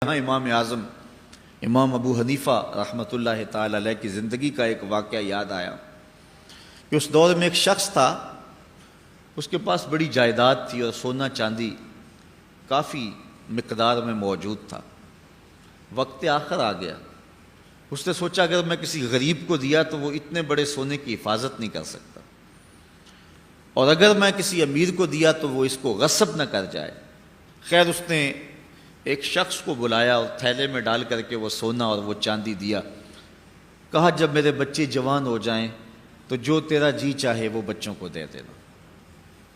یہاں امام اعظم امام ابو حنیفہ رحمۃ اللہ تعالی علیہ کی زندگی کا ایک واقعہ یاد آیا کہ اس دور میں ایک شخص تھا، اس کے پاس بڑی جائیداد تھی اور سونا چاندی کافی مقدار میں موجود تھا۔ وقت آخر آ گیا، اس نے سوچا اگر میں کسی غریب کو دیا تو وہ اتنے بڑے سونے کی حفاظت نہیں کر سکتا، اور اگر میں کسی امیر کو دیا تو وہ اس کو غصب نہ کر جائے۔ خیر اس نے ایک شخص کو بلایا اور تھیلے میں ڈال کر کے وہ سونا اور وہ چاندی دیا۔ کہا جب میرے بچے جوان ہو جائیں تو جو تیرا جی چاہے وہ بچوں کو دے دینا۔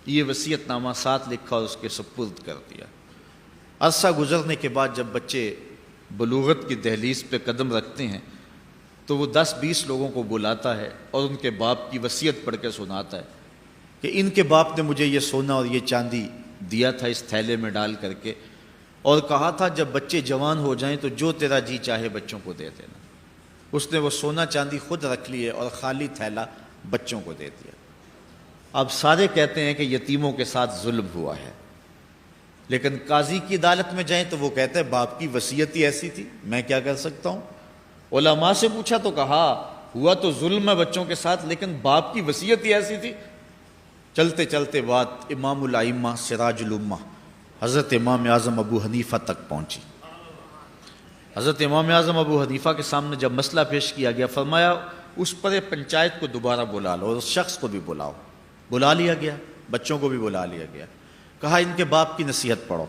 یہ وصیت نامہ ساتھ لکھا اور اس کے سپرد کر دیا۔ عرصہ گزرنے کے بعد جب بچے بلوغت کی دہلیز پہ قدم رکھتے ہیں تو وہ 10-20 لوگوں کو بلاتا ہے اور ان کے باپ کی وصیت پڑھ کے سناتا ہے کہ ان کے باپ نے مجھے یہ سونا اور یہ چاندی دیا تھا اس تھیلے میں ڈال کر کے، اور کہا تھا جب بچے جوان ہو جائیں تو جو تیرا جی چاہے بچوں کو دے دینا۔ اس نے وہ سونا چاندی خود رکھ لیے اور خالی تھیلا بچوں کو دے دیا۔ اب سارے کہتے ہیں کہ یتیموں کے ساتھ ظلم ہوا ہے، لیکن قاضی کی عدالت میں جائیں تو وہ کہتے ہیں باپ کی وصیت ہی ایسی تھی، میں کیا کر سکتا ہوں۔ علماء سے پوچھا تو کہا ہوا تو ظلم ہے بچوں کے ساتھ، لیکن باپ کی وصیت ہی ایسی تھی۔ چلتے چلتے بات امام الائمہ سراج الامہ حضرت امام اعظم ابو حنیفہ تک پہنچی۔ حضرت امام اعظم ابو حنیفہ کے سامنے جب مسئلہ پیش کیا گیا، فرمایا اس پر پنچایت کو دوبارہ بلا لو اور اس شخص کو بھی بلاؤ۔ بلا لیا گیا، بچوں کو بھی بلا لیا گیا۔ کہا ان کے باپ کی نصیحت پڑھو۔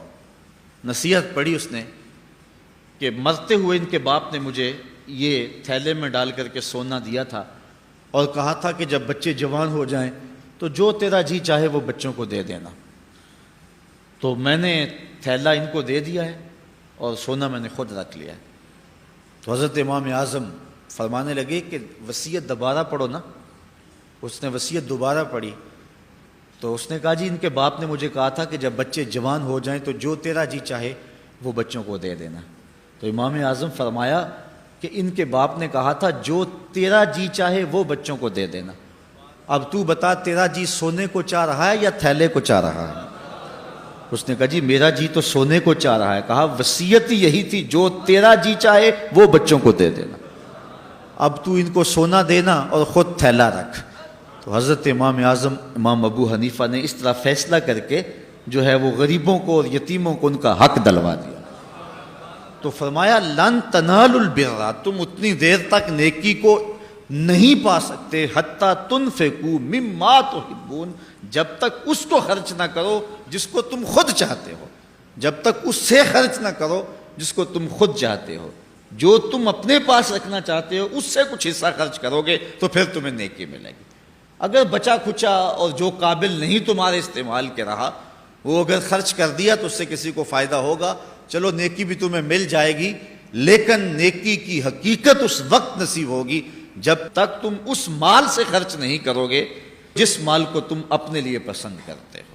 نصیحت پڑھی اس نے کہ مرتے ہوئے ان کے باپ نے مجھے یہ تھیلے میں ڈال کر کے سونا دیا تھا اور کہا تھا کہ جب بچے جوان ہو جائیں تو جو تیرا جی چاہے وہ بچوں کو دے دینا۔ تو میں نے تھیلا ان کو دے دیا ہے اور سونا میں نے خود رکھ لیا ہے۔ تو حضرت امام اعظم فرمانے لگے کہ وصیت دوبارہ پڑھو نا۔ اس نے وصیت دوبارہ پڑھی تو اس نے کہا جی ان کے باپ نے مجھے کہا تھا کہ جب بچے جوان ہو جائیں تو جو تیرا جی چاہے وہ بچوں کو دے دینا۔ تو امام اعظم فرمایا کہ ان کے باپ نے کہا تھا جو تیرا جی چاہے وہ بچوں کو دے دینا۔ اب تو بتا تیرا جی سونے کو چاہ رہا ہے یا تھیلے کو چاہ رہا ہے؟ اس نے کہا جی میرا جی تو سونے کو چاہ رہا ہے۔ کہا وصیت یہی تھی جو تیرا جی چاہے وہ بچوں کو دے دینا، اب تو ان کو سونا دینا اور خود تھیلا رکھ۔ تو حضرت امام اعظم امام ابو حنیفہ نے اس طرح فیصلہ کر کے جو ہے وہ غریبوں کو اور یتیموں کو ان کا حق دلوا دیا۔ تو فرمایا لن تنالوا البر، تم اتنی دیر تک نیکی کو نہیں پا سکتے حتی تنفقوا مما تحبون، جب تک اس کو خرچ نہ کرو جس کو تم خود چاہتے ہو، جب تک اس سے خرچ نہ کرو جس کو تم خود چاہتے ہو۔ جو تم اپنے پاس رکھنا چاہتے ہو اس سے کچھ حصہ خرچ کرو گے تو پھر تمہیں نیکی ملے گی۔ اگر بچا کھچا اور جو قابل نہیں تمہارے استعمال کے رہا وہ اگر خرچ کر دیا تو اس سے کسی کو فائدہ ہوگا، چلو نیکی بھی تمہیں مل جائے گی، لیکن نیکی کی حقیقت اس وقت نصیب ہوگی جب تک تم اس مال سے خرچ نہیں کرو گے جس مال کو تم اپنے لیے پسند کرتے ہو۔